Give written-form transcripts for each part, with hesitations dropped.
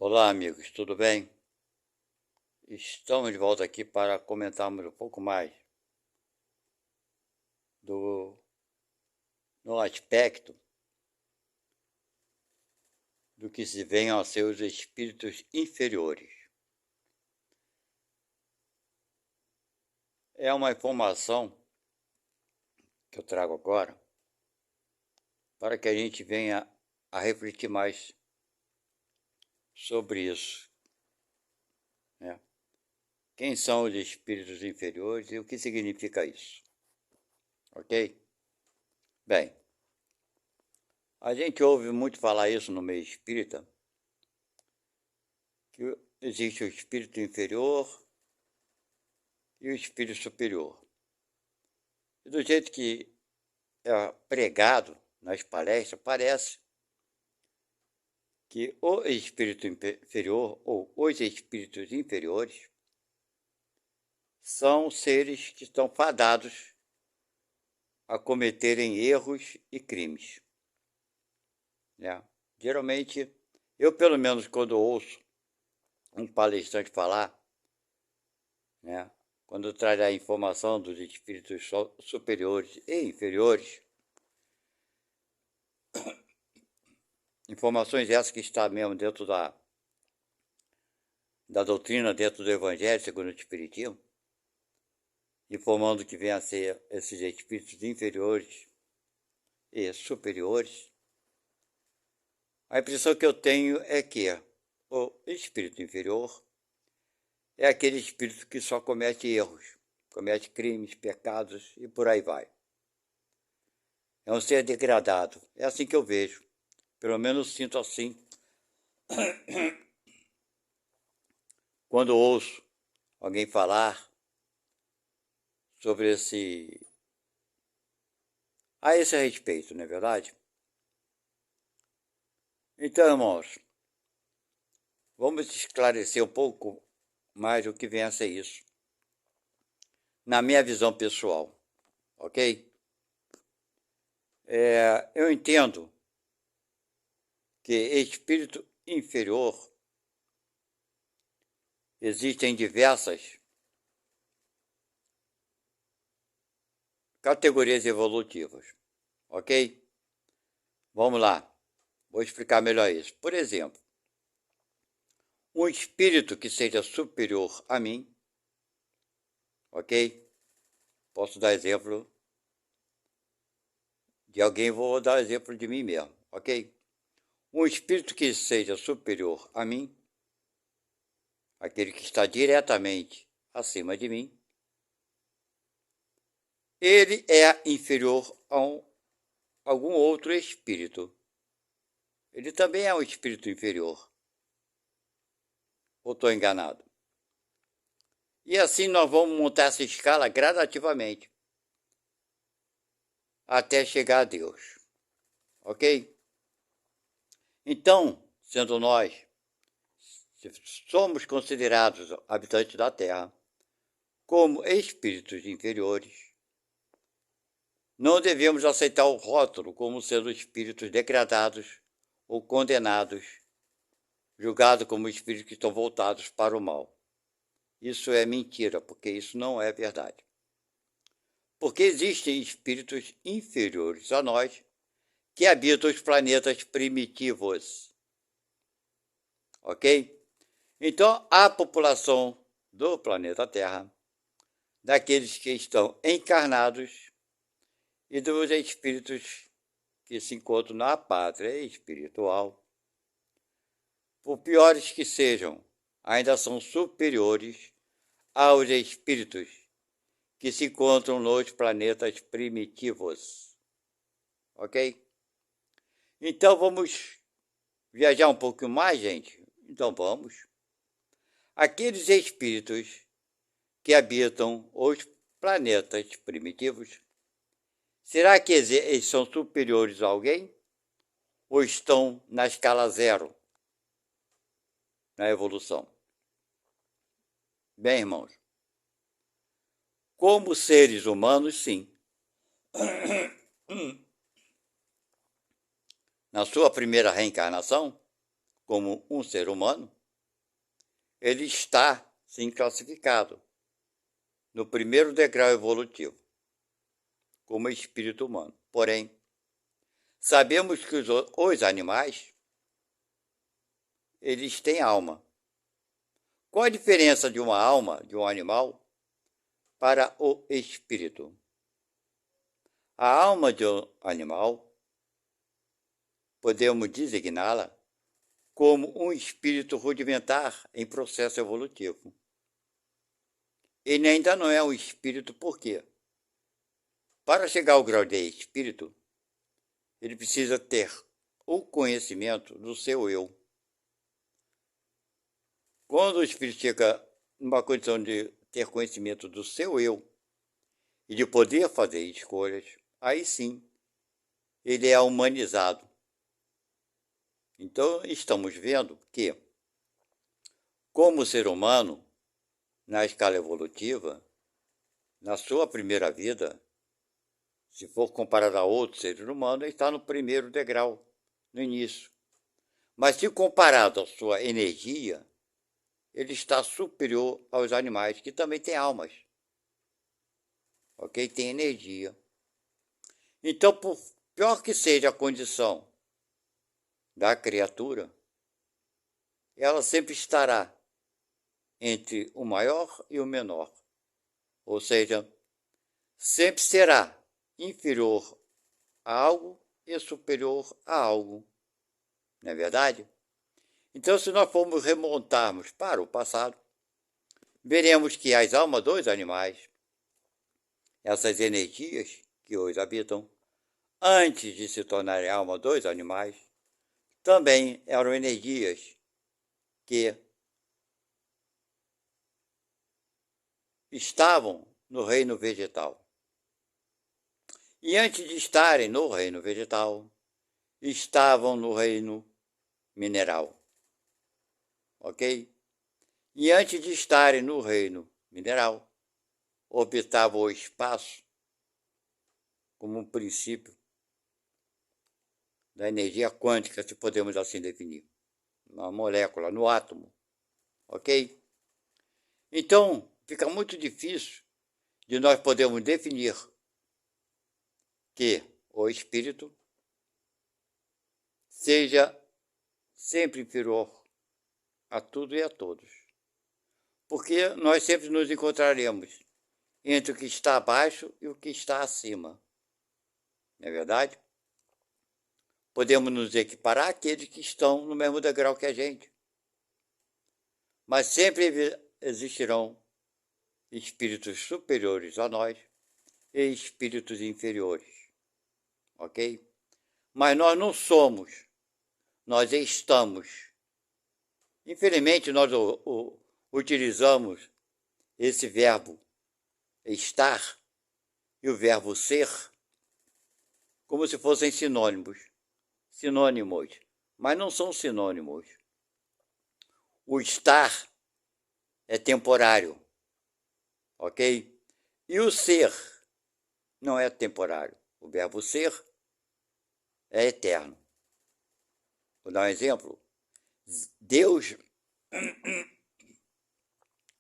Olá, amigos, tudo bem? Estamos de volta aqui para comentarmos um pouco mais do no aspecto do que se venham a ser os espíritos inferiores. É uma informação que eu trago agora para que a gente venha a refletir mais sobre isso, né? Quem são os espíritos inferiores e o que significa isso, ok? Bem, a gente ouve muito falar isso no meio espírita, que existe o espírito inferior e o espírito superior. E do jeito que é pregado nas palestras, parece que o espírito inferior ou os espíritos inferiores são seres que estão fadados a cometerem erros e crimes, né? Geralmente, eu pelo menos quando ouço um palestrante falar, né, quando traz a informação dos espíritos superiores e inferiores, informações essas que está mesmo dentro da doutrina, dentro do Evangelho segundo o Espiritismo, informando que vem a ser esses espíritos inferiores e superiores, a impressão que eu tenho é que o espírito inferior é aquele espírito que só comete erros, comete crimes, pecados e por aí vai. É um ser degradado. É assim que eu vejo. Pelo menos sinto assim quando ouço alguém falar sobre a esse respeito, não é verdade? Então, irmãos, vamos esclarecer um pouco mais o que vem a ser isso, na minha visão pessoal, ok? Eu entendo que espírito inferior existem diversas categorias evolutivas, ok? Vamos lá, vou explicar melhor isso. Por exemplo, um espírito que seja superior a mim, ok? Posso dar exemplo de alguém, vou dar exemplo de mim mesmo, ok? Um espírito que seja superior a mim, aquele que está diretamente acima de mim, ele é inferior a algum outro espírito. Ele também é um espírito inferior. Ou estou enganado? E assim nós vamos montar essa escala gradativamente, até chegar a Deus. Ok? Então, sendo nós, se somos considerados habitantes da Terra como espíritos inferiores, não devemos aceitar o rótulo como sendo espíritos degradados ou condenados, julgados como espíritos que estão voltados para o mal. Isso é mentira, porque isso não é verdade. Porque existem espíritos inferiores a nós que habitam os planetas primitivos. Ok? Então, a população do planeta Terra, daqueles que estão encarnados e dos espíritos que se encontram na pátria espiritual, por piores que sejam, ainda são superiores aos espíritos que se encontram nos planetas primitivos. Ok? Então vamos viajar um pouco mais, gente? Então vamos. Aqueles espíritos que habitam os planetas primitivos, será que eles são superiores a alguém? Ou estão na escala zero, na evolução? Bem, irmãos, como seres humanos, sim. Na sua primeira reencarnação, como um ser humano, ele está, sim, classificado no primeiro degrau evolutivo, como espírito humano. Porém, sabemos que os animais, eles têm alma. Qual a diferença de uma alma, de um animal, para o espírito? A alma de um animal, podemos designá-la como um espírito rudimentar em processo evolutivo. Ele ainda não é um espírito, por quê? Para chegar ao grau de espírito, ele precisa ter o conhecimento do seu eu. Quando o espírito chega numa condição de ter conhecimento do seu eu e de poder fazer escolhas, aí sim, ele é humanizado. Então, estamos vendo que, como ser humano, na escala evolutiva, na sua primeira vida, se for comparado a outros seres humanos, ele está no primeiro degrau, no início. Mas se comparado à sua energia, ele está superior aos animais, que também têm almas. Ok? Tem energia. Então, por pior que seja a condição da criatura, ela sempre estará entre o maior e o menor. Ou seja, sempre será inferior a algo e superior a algo. Não é verdade? Então, se nós formos remontarmos para o passado, veremos que as almas dos animais, essas energias que os habitam, antes de se tornarem alma dos animais, também eram energias que estavam no reino vegetal. E antes de estarem no reino vegetal, estavam no reino mineral. Ok? E antes de estarem no reino mineral, orbitavam o espaço como um princípio da energia quântica, se podemos assim definir, na molécula, no átomo. Ok? Então, fica muito difícil de nós podermos definir que o espírito seja sempre inferior a tudo e a todos. Porque nós sempre nos encontraremos entre o que está abaixo e o que está acima. Não é verdade? Podemos nos equiparar àqueles que estão no mesmo degrau que a gente. Mas sempre existirão espíritos superiores a nós e espíritos inferiores. Ok? Mas nós não somos, nós estamos. Infelizmente, nós utilizamos esse verbo estar e o verbo ser como se fossem sinônimos, mas não são sinônimos. O estar é temporário, ok? E o ser não é temporário. O verbo ser é eterno. Vou dar um exemplo. Deus,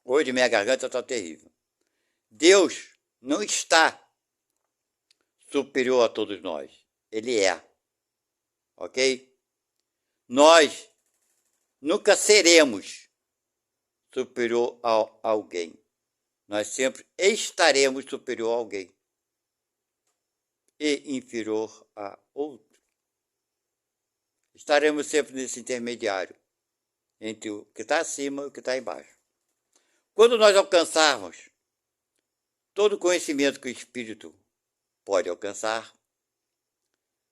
hoje minha garganta está terrível. Deus não está superior a todos nós. Ele é. Ok? Nós nunca seremos superior a alguém. Nós sempre estaremos superior a alguém e inferior a outro. Estaremos sempre nesse intermediário entre o que está acima e o que está embaixo. Quando nós alcançarmos todo o conhecimento que o espírito pode alcançar,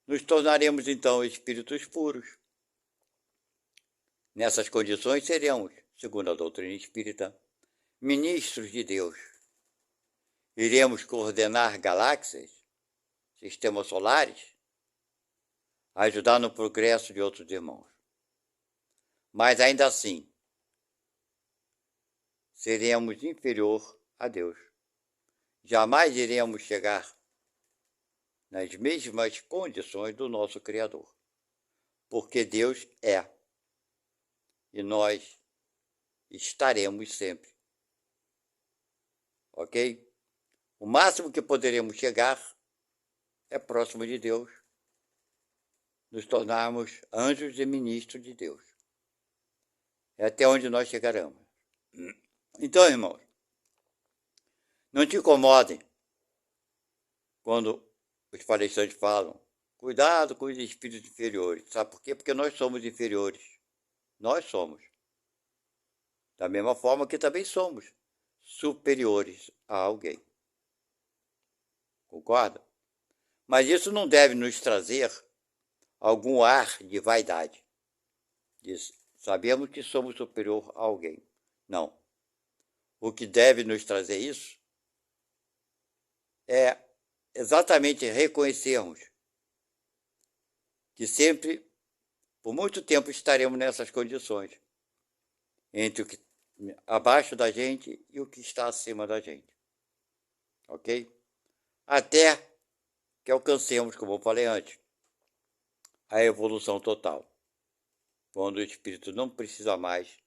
nos tornaremos então espíritos puros. Nessas condições seremos, segundo a doutrina espírita, ministros de Deus. Iremos coordenar galáxias, sistemas solares, ajudar no progresso de outros irmãos. Mas ainda assim, seremos inferior a Deus. Jamais iremos chegar nas mesmas condições do nosso Criador, porque Deus é. e nós estaremos sempre. Ok? O máximo que poderemos chegar é próximo de Deus, nos tornarmos anjos e ministros de Deus. É até onde nós chegaremos. Então, irmãos, não te incomodem quando os palestrantes falam, cuidado com os espíritos inferiores. Sabe por quê? Porque nós somos inferiores. Nós somos. Da mesma forma que também somos superiores a alguém. Concorda? Mas isso não deve nos trazer algum ar de vaidade. Sabemos que somos superior a alguém. Não. O que deve nos trazer isso é exatamente reconhecermos que sempre, por muito tempo, estaremos nessas condições, entre o que abaixo da gente e o que está acima da gente. Ok? Até que alcancemos, como eu falei antes, a evolução total, quando o espírito não precisa mais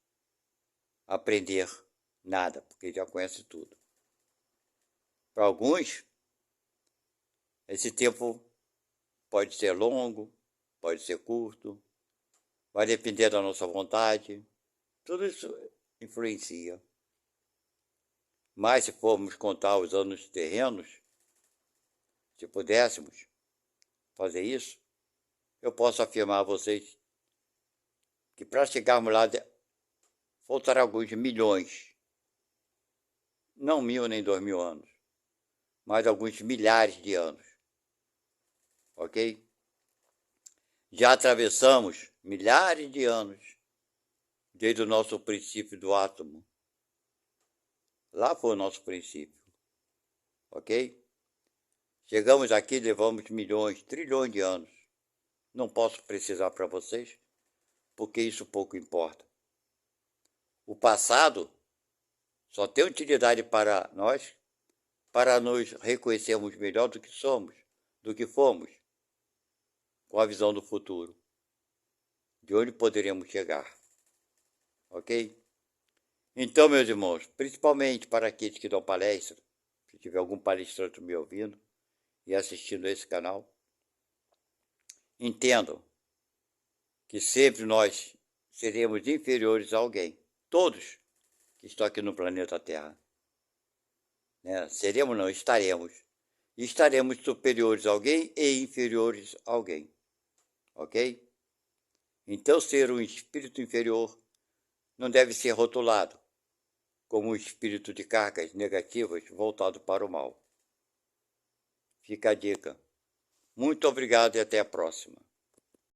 aprender nada, porque já conhece tudo. Para alguns, esse tempo pode ser longo, pode ser curto, vai depender da nossa vontade, tudo isso influencia. Mas se formos contar os anos terrenos, se pudéssemos fazer isso, eu posso afirmar a vocês que para chegarmos lá faltará alguns milhões, não 1.000 nem 2.000 anos, mas alguns milhares de anos. Ok? Já atravessamos milhares de anos desde o nosso princípio do átomo. Lá foi o nosso princípio. Ok? Chegamos aqui, levamos milhões, trilhões de anos. Não posso precisar para vocês, porque isso pouco importa. O passado só tem utilidade para nós, para nos reconhecermos melhor do que somos, do que fomos, com a visão do futuro, de onde poderemos chegar. Ok? Então, meus irmãos, principalmente para aqueles que dão palestra, se tiver algum palestrante me ouvindo e assistindo a esse canal, entendam que sempre nós seremos inferiores a alguém. Todos que estão aqui no planeta Terra. Né? Seremos não, estaremos. E estaremos superiores a alguém e inferiores a alguém. Ok? Então, ser um espírito inferior não deve ser rotulado como um espírito de cargas negativas voltado para o mal. Fica a dica. Muito obrigado e até a próxima.